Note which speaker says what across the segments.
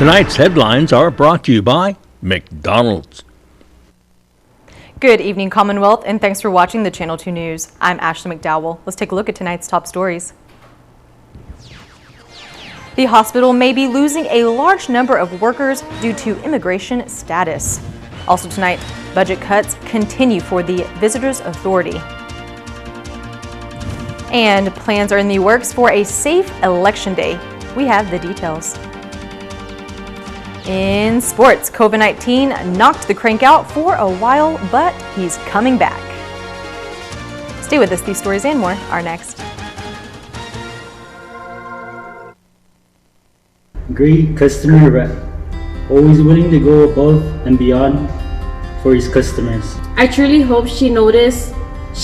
Speaker 1: Tonight's headlines are brought to you by McDonald's.
Speaker 2: Good evening, Commonwealth, and thanks for watching the Channel 2 News. I'm Ashley McDowell. Let's take a look at tonight's top stories. The hospital may be losing a large number of workers due to immigration status. Also tonight, budget cuts continue for the Visitors Authority. And plans are in the works for a safe election day. We have the details. In sports, COVID-19 knocked the crank out for a while, but he's coming back. Stay with us. These stories and more are next.
Speaker 3: Great customer rep, always willing to go above and beyond for his customers.
Speaker 4: I truly hope she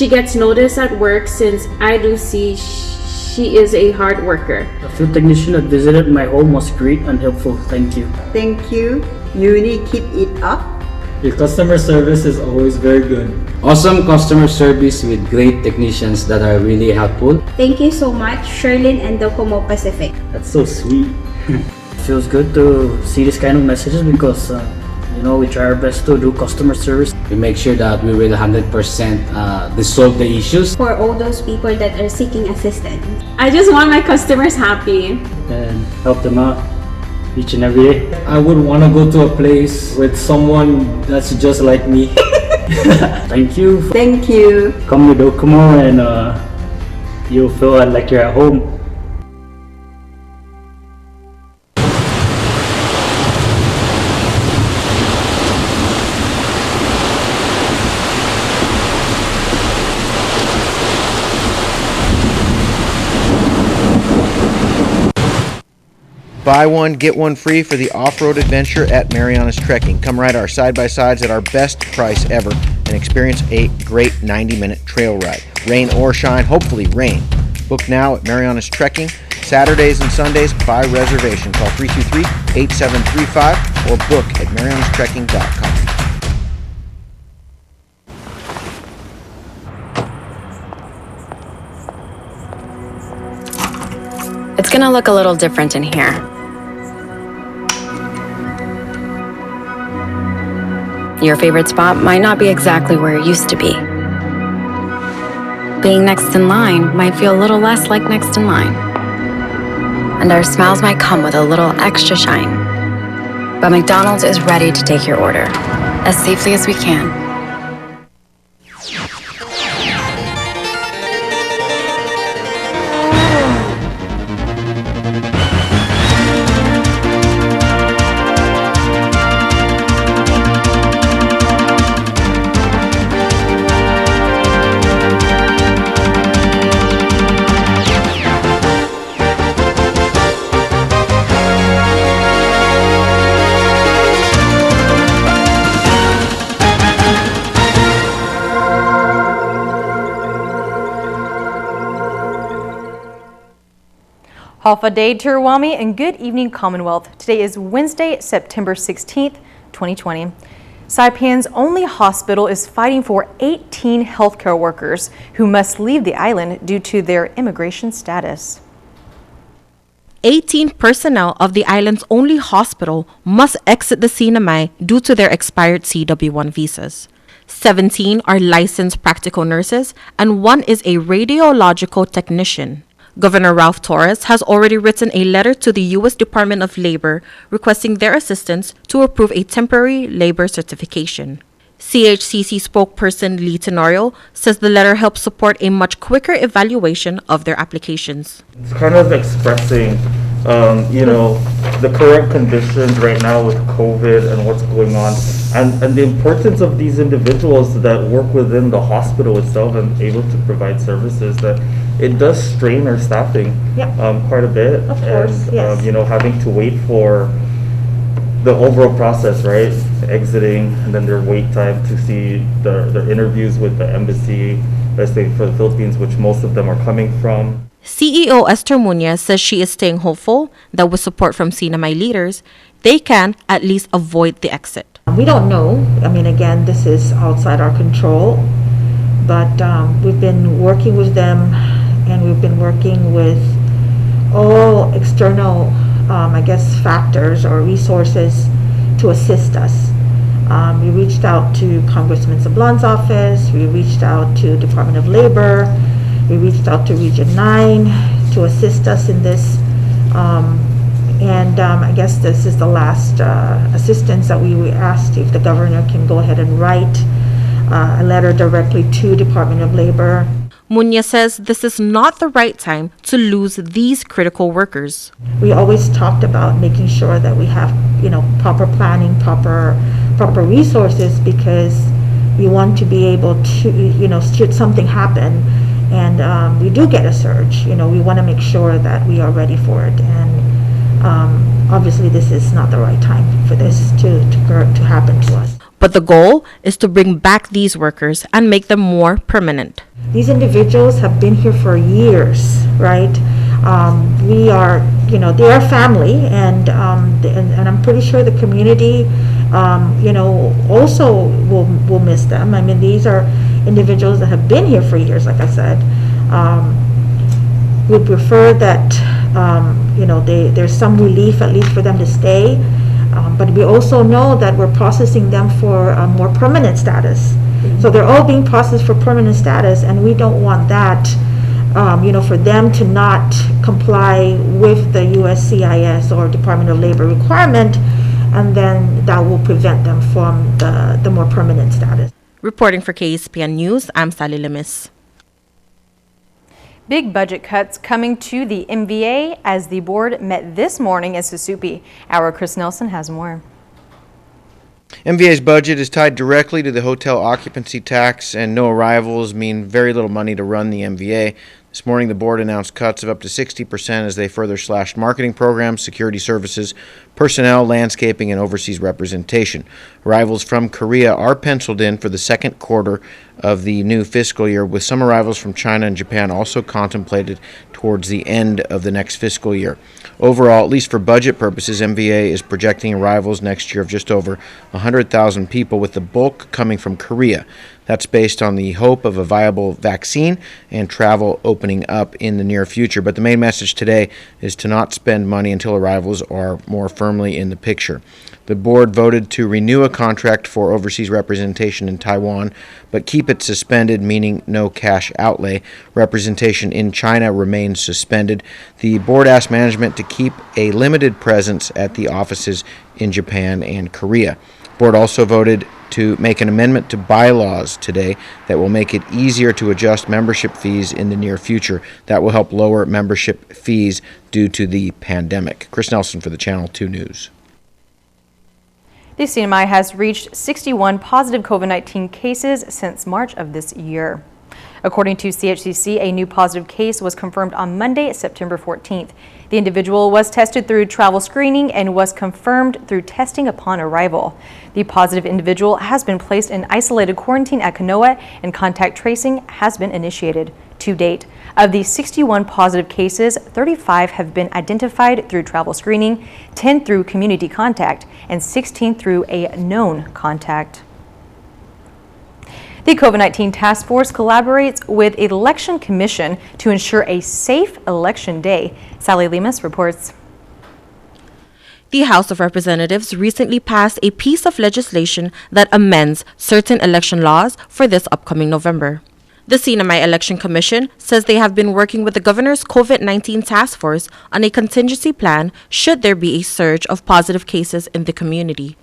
Speaker 4: gets noticed at work, since I do see she is a hard worker.
Speaker 3: The field technician that visited my home was great and helpful. Thank you.
Speaker 5: Thank you. Uni, keep it up.
Speaker 3: Your customer service is always very good.
Speaker 6: Awesome customer service with great technicians that are really helpful.
Speaker 7: Thank you so much, Sherlyn and Docomo Pacific.
Speaker 3: That's so sweet. Feels good to see this kind of messages because we try our best to do customer service.
Speaker 6: We make sure that we will 100% resolve the issues.
Speaker 7: For all those people that are seeking assistance,
Speaker 4: I just want my customers happy
Speaker 3: and help them out each and every day.
Speaker 8: I would want to go to a place with someone that's just like me.
Speaker 3: Thank you.
Speaker 5: Thank you.
Speaker 3: Come to Docomo and you'll feel like you're at home.
Speaker 9: Buy one, get one free for the off-road adventure at Marianas Trekking. Come ride our side-by-sides at our best price ever and experience a great 90-minute trail ride. Rain or shine, hopefully rain. Book now at Marianas Trekking. Saturdays and Sundays by reservation. Call 323-8735 or book at marianastrekking.com.
Speaker 10: It's gonna look a little different in here. Your favorite spot might not be exactly where it used to be. Being next in line might feel a little less like next in line. And our smiles might come with a little extra shine. But McDonald's is ready to take your order as safely as we can.
Speaker 2: Halfa Day Tiruwami and good evening, Commonwealth. Today is Wednesday, September 16th, 2020. Saipan's only hospital is fighting for 18 healthcare workers who must leave the island due to their immigration status.
Speaker 11: 18 personnel of the island's only hospital must exit the Sinamay due to their expired CW1 visas. 17 are licensed practical nurses and 1 is a radiological technician. Governor Ralph Torres has already written a letter to the U.S. Department of Labor requesting their assistance to approve a temporary labor certification. CHCC spokesperson Lee Tenorio says the letter helps support a much quicker evaluation of their applications.
Speaker 12: It's kind of expressing, the current conditions right now with COVID and what's going on, and the importance of these individuals that work within the hospital itself and able to provide services, that it does strain our staffing quite a bit.
Speaker 5: Of course, yes.
Speaker 12: Having to wait for the overall process, right? Exiting, and then their wait time to see their interviews with the embassy, let's say for the Philippines, which most of them are coming from.
Speaker 11: CEO Esther Muñez says she is staying hopeful that with support from Sinamay leaders, they can at least avoid the exit.
Speaker 5: We don't know. Again, this is outside our control, but we've been working with them, and we've been working with all external factors or resources to assist us. We reached out to Congressman Sablan's office, we reached out to Department of Labor, we reached out to Region 9 to assist us in this. I guess this is the last assistance that we asked if the governor can go ahead and write a letter directly to Department of Labor.
Speaker 11: Munya says this is not the right time to lose these critical workers.
Speaker 5: We always talked about making sure that we have, proper planning, proper resources, because we want to be able to, should something happen and we do get a surge, we want to make sure that we are ready for it. And obviously this is not the right time for this to happen to us.
Speaker 11: But the goal is to bring back these workers and make them more permanent.
Speaker 5: These individuals have been here for years, right? We are, they are family, and I'm pretty sure the community, also will miss them. I mean, these are individuals that have been here for years, like I said. We prefer that, there's some relief at least for them to stay. But we also know that we're processing them for more permanent status. So they're all being processed for permanent status, and we don't want that, for them to not comply with the USCIS or Department of Labor requirement, and then that will prevent them from the more permanent status.
Speaker 11: Reporting for KSPN News, I'm Sally Lemis.
Speaker 2: Big budget cuts coming to the MVA as the board met this morning in Susupe. Our Chris Nelson has more.
Speaker 9: MVA's budget is tied directly to the hotel occupancy tax, and no arrivals mean very little money to run the MVA. This morning, the board announced cuts of up to 60% as they further slashed marketing programs, security services, personnel, landscaping, and overseas representation. Arrivals from Korea are penciled in for the second quarter of the new fiscal year, with some arrivals from China and Japan also contemplated towards the end of the next fiscal year. Overall, at least for budget purposes, MVA is projecting arrivals next year of just over 100,000 people, with the bulk coming from Korea. That's based on the hope of a viable vaccine and travel opening up in the near future. But the main message today is to not spend money until arrivals are more firmly in the picture. The board voted to renew a contract for overseas representation in Taiwan, but keep it suspended, meaning no cash outlay. Representation in China remains suspended. The board asked management to keep a limited presence at the offices in Japan and Korea. The board also voted to make an amendment to bylaws today that will make it easier to adjust membership fees in the near future. That will help lower membership fees due to the pandemic. Chris Nelson for the Channel 2 News.
Speaker 2: The CNMI has reached 61 positive COVID-19 cases since March of this year. According to CHCC, a new positive case was confirmed on Monday, September 14th. The individual was tested through travel screening and was confirmed through testing upon arrival. The positive individual has been placed in isolated quarantine at Kanoa, and contact tracing has been initiated. To date, of the 61 positive cases, 35 have been identified through travel screening, 10 through community contact, and 16 through a known contact. The COVID-19 task force collaborates with Election Commission to ensure a safe election day. Sally Lemus reports.
Speaker 11: The House of Representatives recently passed a piece of legislation that amends certain election laws for this upcoming November. The CNMI Election Commission says they have been working with the governor's COVID-19 task force on a contingency plan should there be a surge of positive cases in the community.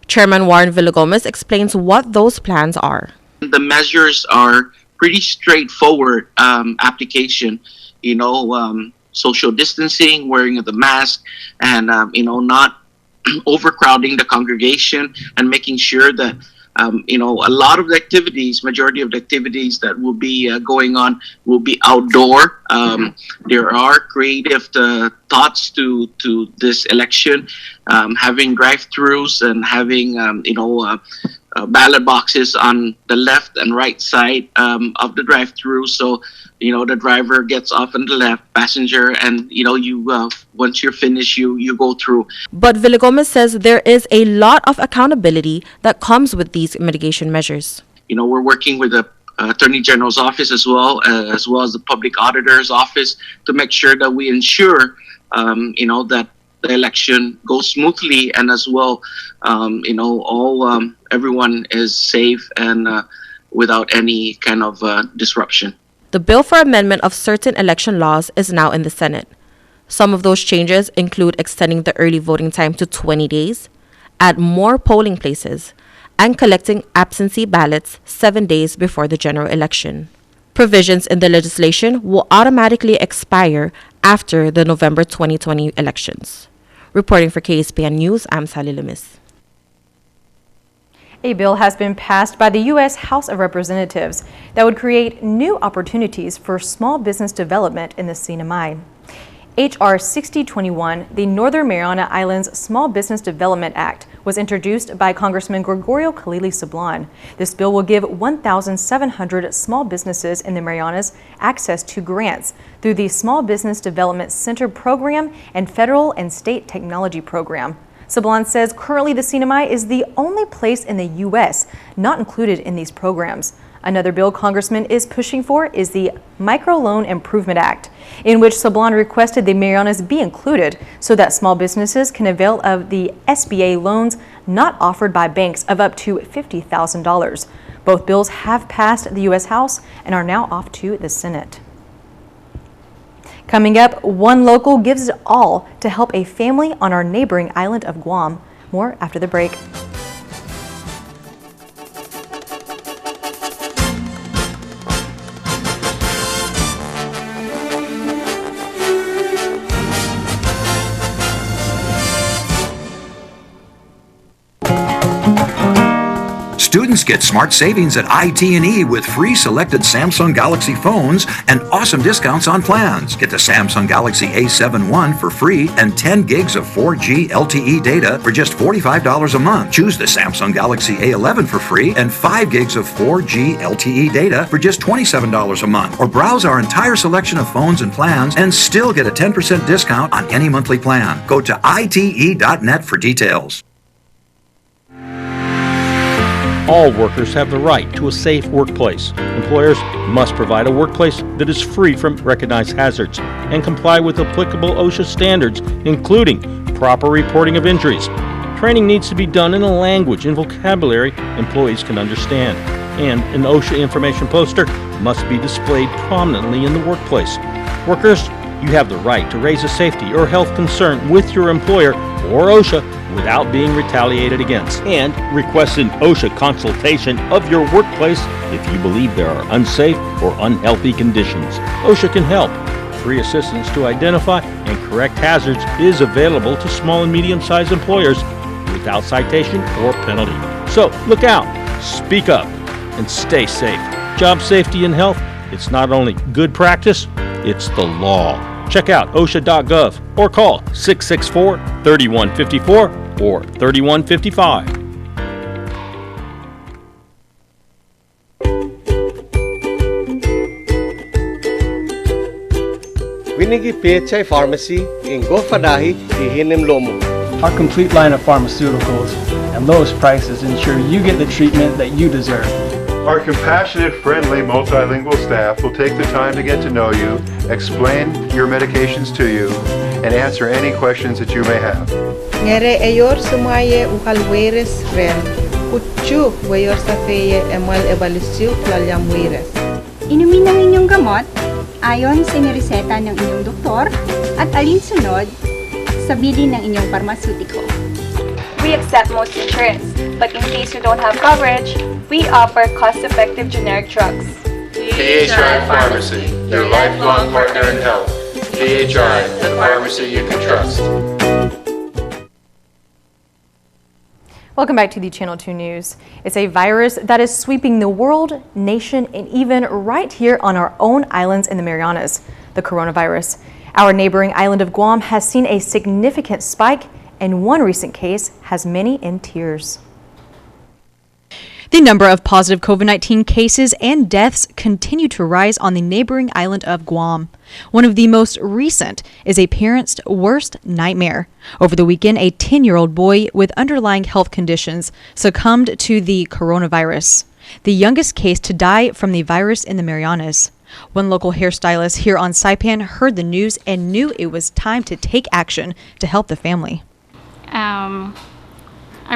Speaker 11: Chairman Warren Villagomez explains what those plans are.
Speaker 13: The measures are pretty straightforward application, social distancing, wearing of the mask, and, not overcrowding the congregation, and making sure that a lot of the activities, majority of the activities that will be going on will be outdoor. There are creative thoughts to this election, having drive-thrus and having, ballot boxes on the left and right side of the drive-thru. So, the driver gets off on the left, passenger, and, once you're finished, you go through.
Speaker 11: But Villagomez says there is a lot of accountability that comes with these mitigation measures.
Speaker 13: We're working with the Attorney General's office as well as the Public Auditor's office to make sure that we ensure, that the election goes smoothly, and as well, everyone is safe and without any kind of disruption.
Speaker 11: The bill for amendment of certain election laws is now in the Senate. Some of those changes include extending the early voting time to 20 days, add more polling places, and collecting absentee ballots 7 days before the general election. Provisions in the legislation will automatically expire after the November 2020 elections. Reporting for KSPN News, I'm Sally Lemis.
Speaker 2: A bill has been passed by the U.S. House of Representatives that would create new opportunities for small business development in the Sinai. H.R. 6021, the Northern Mariana Islands Small Business Development Act, was introduced by Congressman Gregorio Khalili Sablan. This bill will give 1,700 small businesses in the Marianas access to grants through the Small Business Development Center program and federal and state technology program. Sablan says currently the Sinai is the only place in the U.S. not included in these programs. Another bill Congressman is pushing for is the Microloan Improvement Act, in which Sablan requested the Marianas be included so that small businesses can avail of the SBA loans not offered by banks of up to $50,000. Both bills have passed the U.S. House and are now off to the Senate. Coming up, one local gives it all to help a family on our neighboring island of Guam. More after the break.
Speaker 14: Students get smart savings at IT&E with free selected Samsung Galaxy phones and awesome discounts on plans. Get the Samsung Galaxy A7 One for free and 10 gigs of 4G LTE data for just $45 a month. Choose the Samsung Galaxy A11 for free and 5 gigs of 4G LTE data for just $27 a month. Or browse our entire selection of phones and plans and still get a 10% discount on any monthly plan. Go to ite.net for details.
Speaker 1: All workers have the right to a safe workplace. Employers must provide a workplace that is free from recognized hazards and comply with applicable OSHA standards, including proper reporting of injuries. Training needs to be done in a language and vocabulary employees can understand, and an OSHA information poster must be displayed prominently in the workplace. Workers, you have the right to raise a safety or health concern with your employer or OSHA without being retaliated against, and request an OSHA consultation of your workplace if you believe there are unsafe or unhealthy conditions. OSHA can help. Free assistance to identify and correct hazards is available to small and medium-sized employers without citation or penalty. So look out, speak up, and stay safe. Job safety and health, it's not only good practice, it's the law. Check out OSHA.gov or call 664-3154 or 3155.
Speaker 15: Winigi PHI Pharmacy in Gofadahi, Ihinim Lomo.
Speaker 8: Our complete line of pharmaceuticals and lowest prices ensure you get the treatment that you deserve.
Speaker 16: Our compassionate, friendly, multilingual staff will take the time to get to know you, explain your medications to you, and answer any questions that you may have.
Speaker 17: Ngere ayor sumaye uhalweres ren, kutsu wayor safeye emal ebalisiu klalyam wires.
Speaker 7: Inumin ang inyong gamot ayon sa inireseta ng inyong doktor at alinsunod sa bilin ng inyong pharmaceutical.
Speaker 18: We accept most insurance, but in case you don't have coverage, we offer cost-effective generic drugs.
Speaker 16: PHI Pharmacy, your lifelong partner in health. PHI, the pharmacy you can trust.
Speaker 2: Welcome back to the Channel 2 News. It's a virus that is sweeping the world, nation, and even right here on our own islands in the Marianas, the coronavirus. Our neighboring island of Guam has seen a significant spike, and one recent case has many in tears.
Speaker 19: The number of positive COVID-19 cases and deaths continue to rise on the neighboring island of Guam. One of the most recent is a parent's worst nightmare. Over the weekend, a 10-year-old boy with underlying health conditions succumbed to the coronavirus, the youngest case to die from the virus in the Marianas. One local hairstylist here on Saipan heard the news and knew it was time to take action to help the family.
Speaker 20: I'm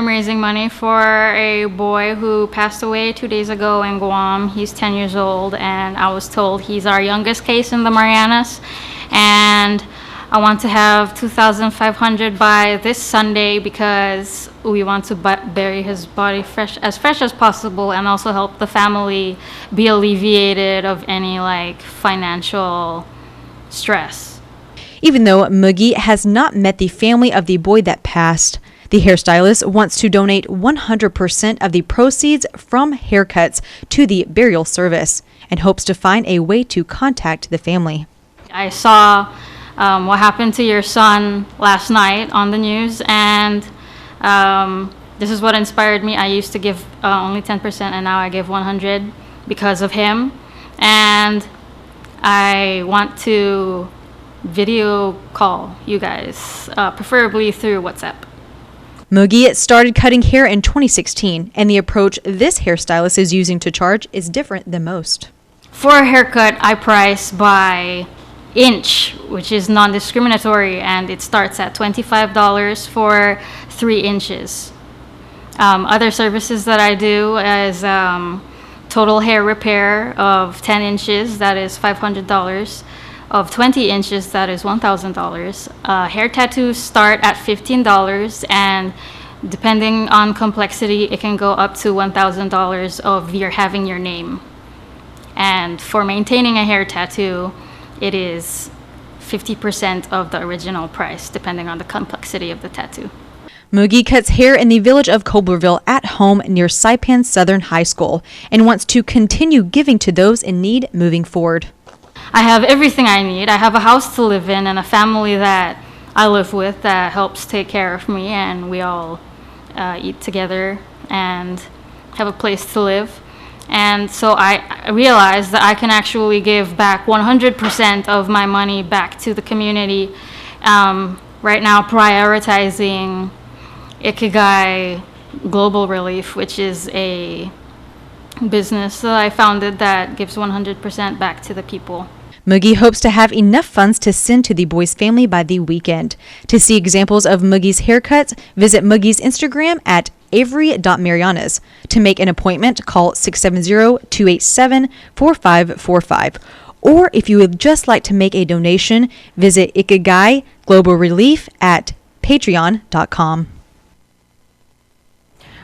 Speaker 20: raising money for a boy who passed away 2 days ago in Guam. He's 10 years old, and I was told he's our youngest case in the Marianas. And I want to have 2,500 by this Sunday because we want to bury his body fresh as possible, and also help the family be alleviated of any financial stress.
Speaker 19: Even though Moogie has not met the family of the boy that passed, the hairstylist wants to donate 100% of the proceeds from haircuts to the burial service and hopes to find a way to contact the family.
Speaker 20: I saw what happened to your son last night on the news, and this is what inspired me. I used to give only 10%, and now I give 100 because of him. And I want to video call you guys, preferably through WhatsApp.
Speaker 19: Moogie started cutting hair in 2016, and the approach this hairstylist is using to charge is different than most.
Speaker 20: For a haircut, I price by inch, which is non-discriminatory, and it starts at $25 for 3 inches. Other services that I do is total hair repair of 10 inches, that is $500. Of 20 inches, that is $1,000. Hair tattoos start at $15, and depending on complexity, it can go up to $1,000 of having your name. And for maintaining a hair tattoo, it is 50% of the original price, depending on the complexity of the tattoo.
Speaker 19: Moogie cuts hair in the village of Coblerville at home near Saipan Southern High School and wants to continue giving to those in need moving forward.
Speaker 20: I have everything I need. I have a house to live in and a family that I live with that helps take care of me, and we all eat together and have a place to live. And so I realized that I can actually give back 100% of my money back to the community. Right now, prioritizing Ikigai Global Relief, which is a business that I founded that gives 100% back to the people.
Speaker 19: Moogie hopes to have enough funds to send to the boy's family by the weekend. To see examples of Moogie's haircuts, visit Moogie's Instagram at avery.marianas. To make an appointment, call 670-287-4545. Or if you would just like to make a donation, visit Ikigai Global Relief at patreon.com.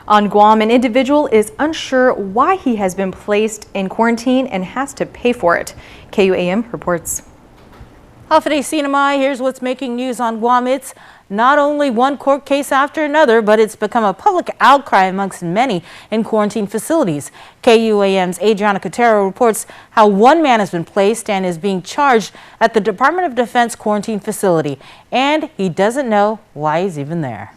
Speaker 19: On Guam, an individual is unsure why he has been placed in quarantine and has to pay for it. KUAM reports.
Speaker 21: Holiday Sinamai, here's what's making news on Guam. It's not only one court case after another, but it's become a public outcry amongst many in quarantine facilities. KUAM's Adriana Cotero reports how one man has been placed and is being charged at the Department of Defense quarantine facility, and he doesn't know why he's even there.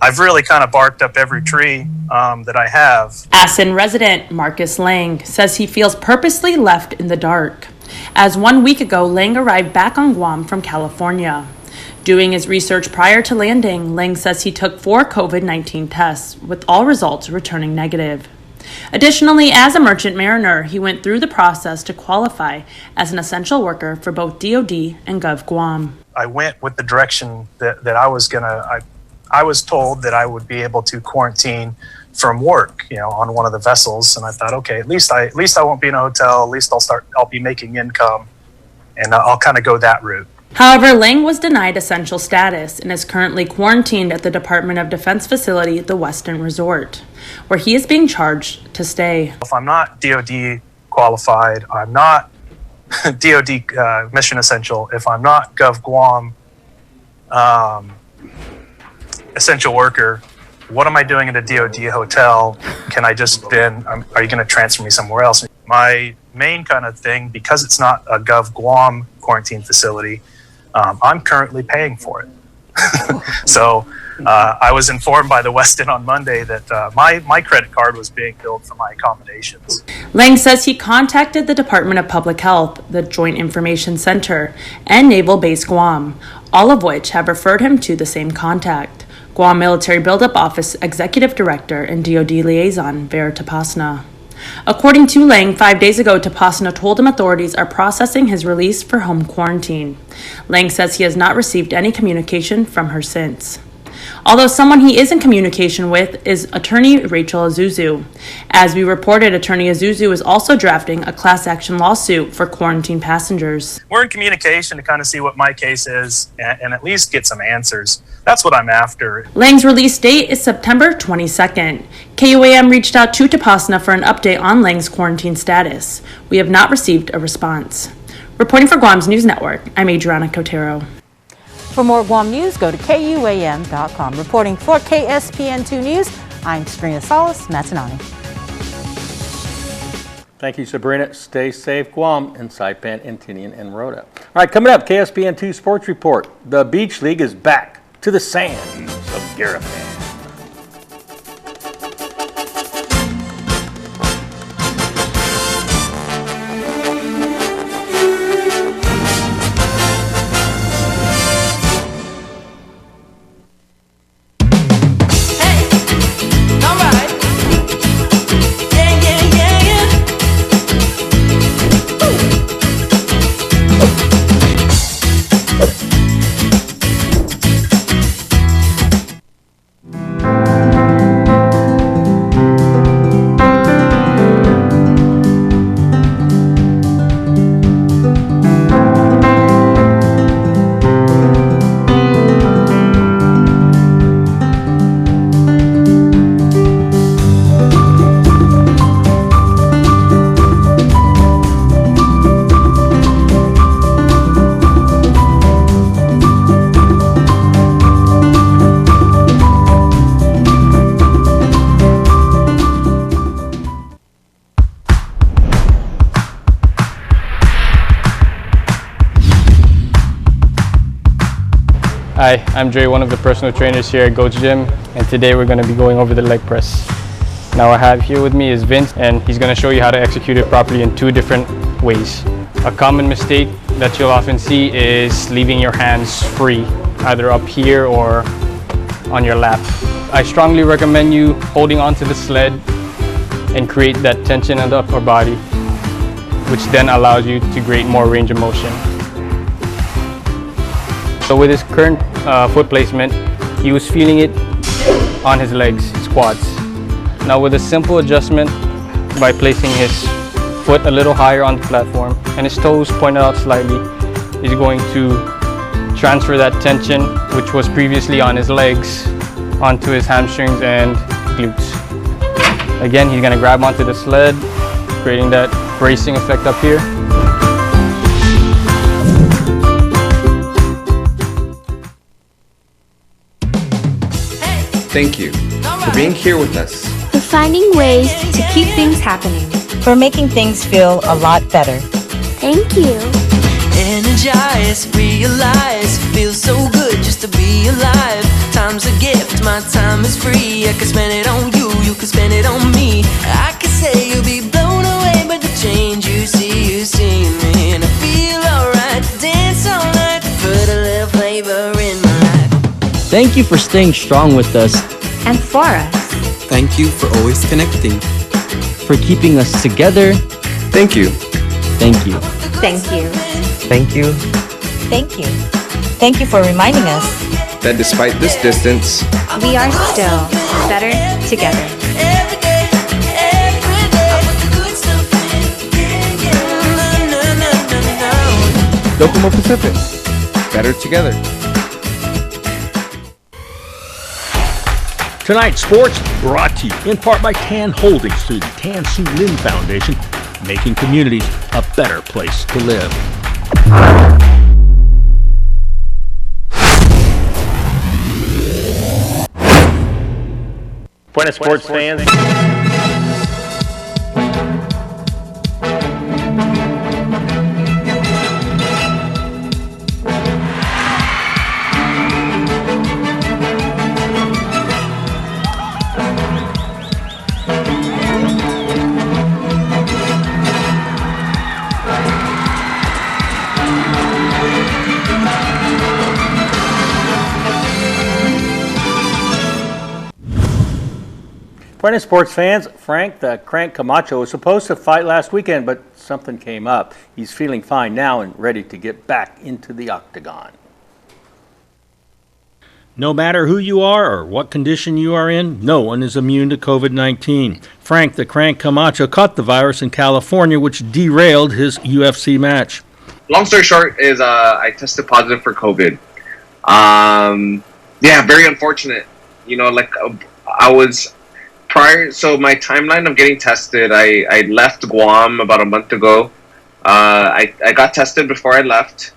Speaker 22: I've really kind of barked up every tree that I have.
Speaker 23: Asin resident Marcus Lang says he feels purposely left in the dark, as 1 week ago Lang arrived back on Guam from California. Doing his research prior to landing, Lang says he took 4 COVID-19 tests, with all results returning negative. Additionally, as a merchant mariner, he went through the process to qualify as an essential worker for both DoD and Gov Guam.
Speaker 22: I went with the direction that I was gonna. I was told that I would be able to quarantine from work, on one of the vessels, and I thought, okay, at least I won't be in a hotel. At least I'll be making income, and I'll kind of go that route.
Speaker 23: However, Lang was denied essential status and is currently quarantined at the Department of Defense facility, the Western Resort, where he is being charged to stay.
Speaker 22: If I'm not DoD qualified, I'm not DoD mission essential. If I'm not Gov Guam essential worker, what am I doing in a DoD hotel? Can I just are you going to transfer me somewhere else? My main kind of thing, because it's not a Gov Guam quarantine facility, I'm currently paying for it. So I was informed by the Westin on Monday that my credit card was being billed for my accommodations.
Speaker 23: Lang says he contacted the Department of Public Health, the Joint Information Center, and Naval Base Guam, all of which have referred him to the same contact, Guam Military Buildup Office Executive Director and DoD Liaison Vera Tapasna. According to Lang, 5 days ago, Tapasna told him authorities are processing his release for home quarantine. Lang says he has not received any communication from her since. Although someone he is in communication with is attorney Rachel Azuzu. As we reported, attorney Azuzu is also drafting a class action lawsuit for quarantine passengers.
Speaker 22: We're in communication to kind of see what my case is and at least get some answers. That's what I'm after.
Speaker 23: Lang's release date is September 22nd. KUAM reached out to Tapasna for an update on Lang's quarantine status. We have not received a response. Reporting for Guam's News Network, I'm Adriana Cotero.
Speaker 21: For more Guam news, go to KUAM.com. Reporting for KSPN2 News, I'm Sabrina Salas-Matanani.
Speaker 1: Thank you, Sabrina. Stay safe, Guam, and Saipan, and Tinian, and Rhoda. All right, coming up, KSPN2 Sports Report. The Beach League is back to the sands of Garifan.
Speaker 3: Hi, I'm Dre, one of the personal trainers here at Goat's Gym, and today we're going to be going over the leg press. Now I have here with me is Vince, and he's going to show you how to execute it properly in 2 different ways. A common mistake that you'll often see is leaving your hands free, either up here or on your lap. I strongly recommend you holding onto the sled and create that tension in the upper body, which then allows you to create more range of motion. So with his current foot placement, he was feeling it on his legs, his quads. Now with a simple adjustment by placing his foot a little higher on the platform and his toes pointed out slightly, he's going to transfer that tension, which was previously on his legs, onto his hamstrings and glutes. Again, he's going to grab onto the sled, creating that bracing effect up here.
Speaker 4: Thank you for being here with us.
Speaker 6: For finding ways to keep things happening.
Speaker 24: For making things feel a lot better.
Speaker 6: Thank you.
Speaker 25: Energize, realize, feels so good just to be alive. Time's a gift, my time is free. I can spend it on you, you can spend it on me. I can say you'll be blown away, but the change you see me. And I feel alright, dance all night, put a little flavor in my life.
Speaker 26: Thank you for staying strong with us.
Speaker 6: And for us.
Speaker 4: Thank you for always connecting.
Speaker 26: For keeping us together.
Speaker 4: Thank you.
Speaker 26: Thank you.
Speaker 6: Thank you.
Speaker 4: Thank you.
Speaker 24: Thank you. Thank you for reminding us
Speaker 4: that despite this distance,
Speaker 6: we are still better together.
Speaker 4: Docomo Pacific, better together.
Speaker 1: Tonight's sports brought to you in part by Tan Holdings through the Tan Su Lin Foundation, making communities a better place to live.
Speaker 27: Buenas sports fans.
Speaker 1: Morning, sports fans. Frank the Crank Camacho was supposed to fight last weekend, but something came up. He's feeling fine now and ready to get back into the octagon. No matter who you are or what condition you are in, no one is immune to COVID-19. Frank the Crank Camacho caught the virus in California, which derailed his UFC match.
Speaker 5: Long story short is I tested positive for COVID. Yeah, very unfortunate. You know, like I was prior, so my timeline of getting tested, I left Guam about a month ago. I got tested before I left,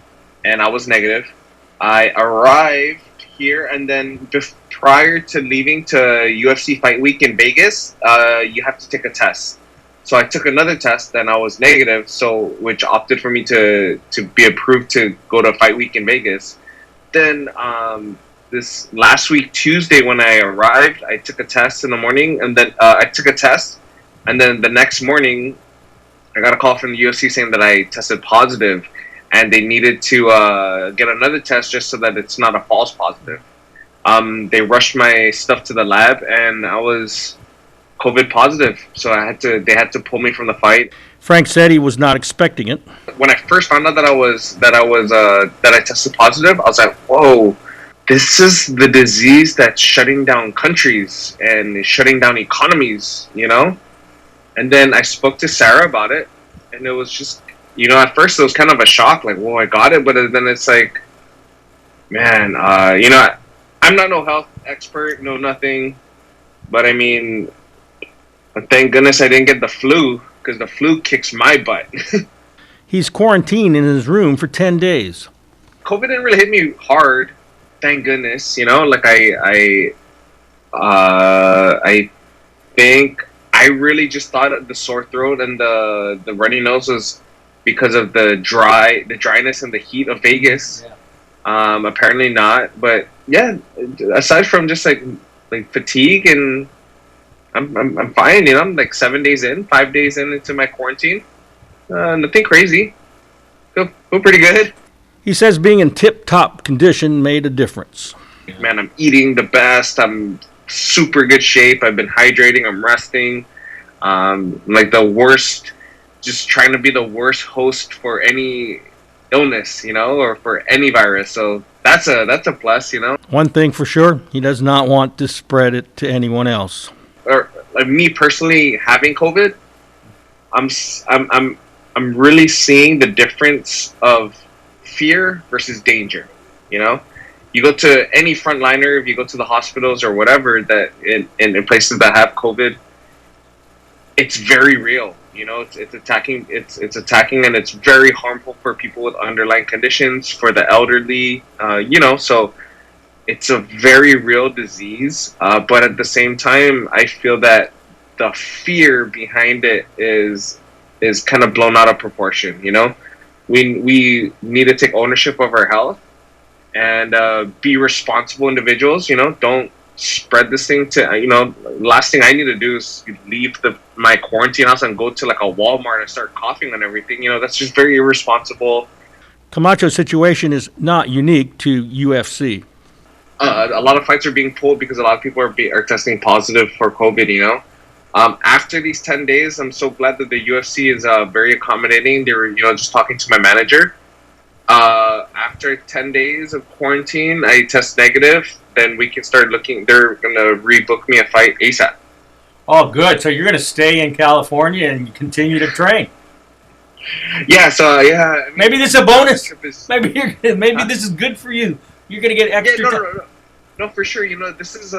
Speaker 5: and I was negative. I arrived here, and then prior to leaving to UFC Fight Week in Vegas, you have to take a test. So I took another test, and I was negative, so which opted for me to be approved to go to Fight Week in Vegas. Then this last week, Tuesday, when I arrived, I took a test in the morning, and then the next morning, I got a call from the UFC saying that I tested positive, and they needed to get another test just so that it's not a false positive. They rushed my stuff to the lab, and I was COVID positive, so they had to pull me from the fight.
Speaker 1: Frank said he was not expecting it.
Speaker 5: When I first found out that I tested positive, I was like, whoa. This is the disease that's shutting down countries and shutting down economies, you know? And then I spoke to Sarah about it, and it was just, you know, at first it was kind of a shock, like, whoa, I got it, but then it's like, man, you know, I'm not no health expert, no nothing, but I mean, thank goodness I didn't get the flu, because the flu kicks my butt.
Speaker 1: He's quarantined in his room for 10 days.
Speaker 5: COVID didn't really hit me hard. Thank goodness, you know, like I think I really just thought the sore throat and the runny nose was because of the dryness and the heat of Vegas. Yeah. Apparently not, but yeah, aside from just like fatigue, and I'm fine, you know. I'm like 5 days into my quarantine. Nothing crazy. Feel pretty good.
Speaker 1: He says being in tip-top condition made a difference.
Speaker 5: Man, I'm eating the best. I'm super good shape. I've been hydrating. I'm resting. Like the worst, just trying to be the worst host for any illness, you know, or for any virus. So that's a plus, you know.
Speaker 1: One thing for sure, he does not want to spread it to anyone else.
Speaker 5: Or like me personally having COVID, I'm really seeing the difference of fear versus danger. You know, you go to any frontliner, if you go to the hospitals or whatever, that in places that have COVID, it's very real. You know, it's attacking, and it's very harmful for people with underlying conditions, for the elderly. You know, so it's a very real disease. But at the same time, I feel that the fear behind it is kind of blown out of proportion. You know, we need to take ownership of our health and be responsible individuals. You know, don't spread this thing to, you know, last thing I need to do is leave my quarantine house and go to like a Walmart and start coughing on everything. You know, that's just very irresponsible.
Speaker 1: Camacho's situation is not unique to UFC.
Speaker 5: A lot of fights are being pulled because a lot of people are testing positive for COVID, you know. After these 10 days, I'm so glad that the UFC is very accommodating. They were, you know, just talking to my manager. After 10 days of quarantine, I test negative. Then we can start looking. They're going to rebook me a fight ASAP.
Speaker 1: Oh, good. So you're going to stay in California and continue to train.
Speaker 5: Yeah, so yeah. I mean,
Speaker 1: maybe this is a bonus. Maybe this is good for you. You're going to get extra time.
Speaker 5: No, for sure. You know, this is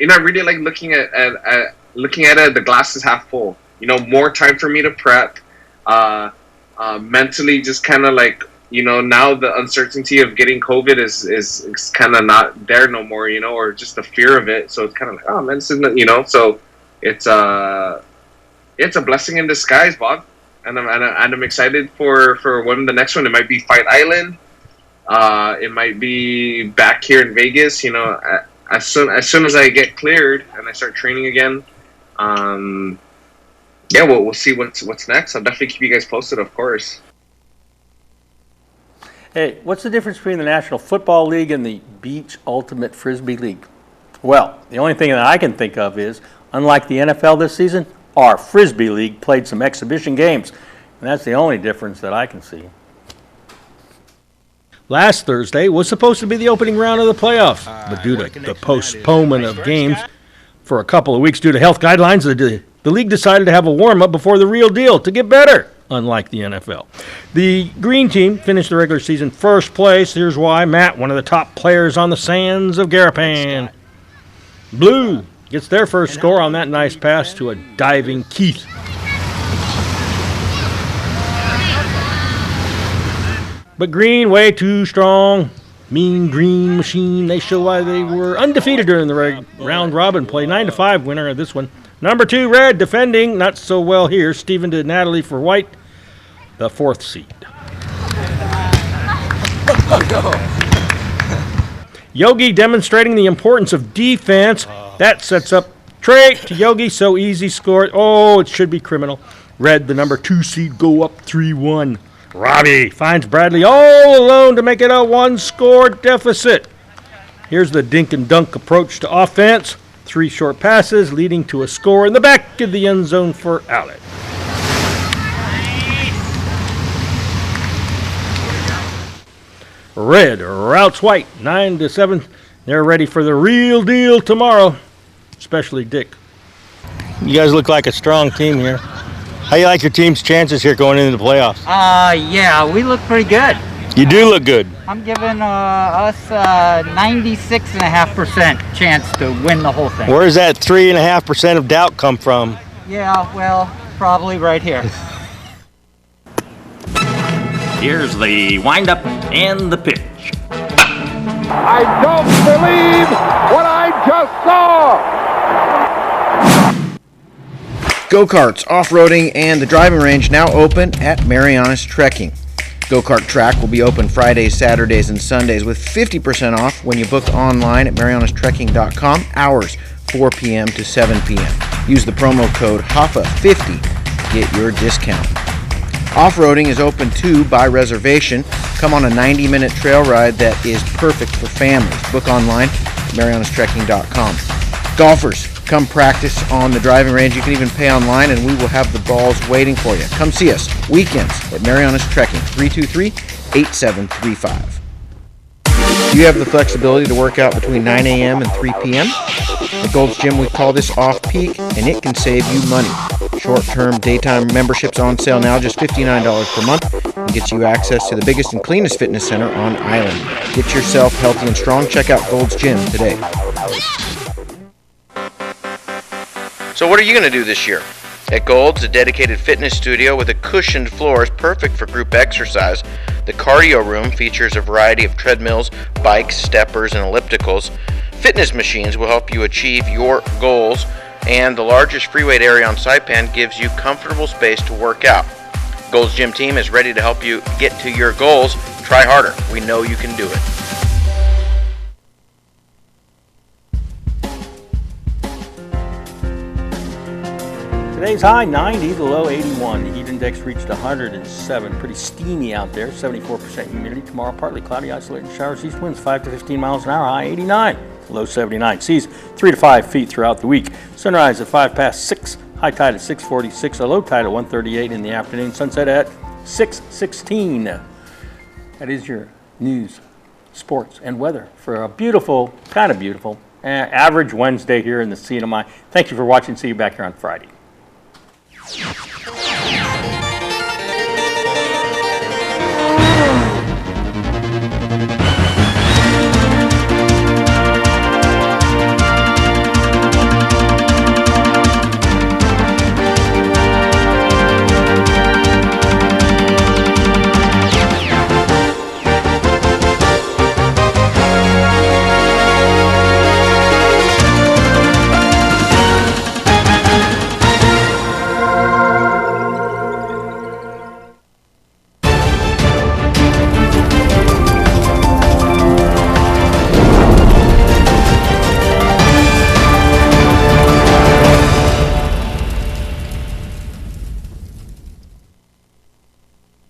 Speaker 5: you know, I really like looking at it. The glass is half full. You know, more time for me to prep. Mentally, just kind of like, you know, now the uncertainty of getting COVID is kind of not there no more. You know, or just the fear of it. So it's kind of like, oh man, this isn't, you know. So it's a blessing in disguise, Bob. And I'm excited for when the next one. It might be Fight Island. It might be back here in Vegas. You know, as soon as I get cleared and I start training again, yeah, we'll see what's next. I'll definitely keep you guys posted, of course.
Speaker 1: Hey, what's the difference between the National Football League and the Beach Ultimate Frisbee League? Well, the only thing that I can think of is, unlike the NFL this season, our Frisbee League played some exhibition games. And that's the only difference that I can see. Last Thursday was supposed to be the opening round of the playoffs, but due to the postponement of games for a couple of weeks due to health guidelines, the league decided to have a warm-up before the real deal to get better, unlike the NFL. The green team finished the regular season first place. Here's why. Matt, one of the top players on the sands of Garapan. Blue gets their first score on that nice pass to a diving Keith. But green, way too strong. Mean Green Machine. They show why they were undefeated during the round robin play. 9-5 winner of this one. Number 2, red, defending. Not so well here. Stephen to Natalie for white. The 4th seed. Yogi demonstrating the importance of defense. That sets up Trey to Yogi. So easy score. Oh, it should be criminal. Red, the number 2 seed, go up 3-1. Robbie finds Bradley all alone to make it a 1-score deficit. Here's the dink and dunk approach to offense. 3 short passes leading to a score in the back of the end zone for Alec. Red routes white 9-7. They're ready for the real deal tomorrow, especially Dick. You guys look like a strong team here. How do you like your team's chances here going into the playoffs?
Speaker 9: Yeah, we look pretty good.
Speaker 1: You do look good.
Speaker 9: I'm giving us 96.5% chance to win the whole thing.
Speaker 1: Where does that 3.5% of doubt come from?
Speaker 9: Yeah, well, probably right here.
Speaker 1: Here's the windup and the pitch.
Speaker 10: I don't believe what I just saw!
Speaker 11: Go-karts, off-roading, and the driving range now open at Marianas Trekking. Go-kart track will be open Fridays, Saturdays, and Sundays with 50% off when you book online at marianastrekking.com, hours 4 p.m. to 7 p.m. Use the promo code HAFA50 to get your discount. Off-roading is open too by reservation. Come on a 90-minute trail ride that is perfect for families. Book online at marianastrekking.com. Golfers, come practice on the driving range. You can even pay online, and we will have the balls waiting for you. Come see us weekends at Marianas Trekking, 323-8735. You have the flexibility to work out between 9 a.m. and 3 p.m. At Gold's Gym, we call this off-peak, and it can save you money. Short-term daytime memberships on sale now, just $59 per month, and gets you access to the biggest and cleanest fitness center on island. Get yourself healthy and strong. Check out Gold's Gym today. So what are you going to do this year? At Gold's, a dedicated fitness studio with a cushioned floor is perfect for group exercise. The cardio room features a variety of treadmills, bikes, steppers, and ellipticals. Fitness machines will help you achieve your goals, and the largest free weight area on Saipan gives you comfortable space to work out. Gold's Gym team is ready to help you get to your goals. Try harder. We know you can do it.
Speaker 1: Today's high 90, the low 81. The heat index reached 107. Pretty steamy out there, 74% humidity. Tomorrow, partly cloudy, isolated showers, east winds 5 to 15 miles an hour, high 89, low 79. Seas 3 to 5 feet throughout the week. Sunrise at 5 past 6, high tide at 6:46, a low tide at 1:38 in the afternoon, sunset at 6:16. That is your news, sports, and weather for a beautiful, kind of beautiful, average Wednesday here in the CNMI. Thank you for watching. See you back here on Friday.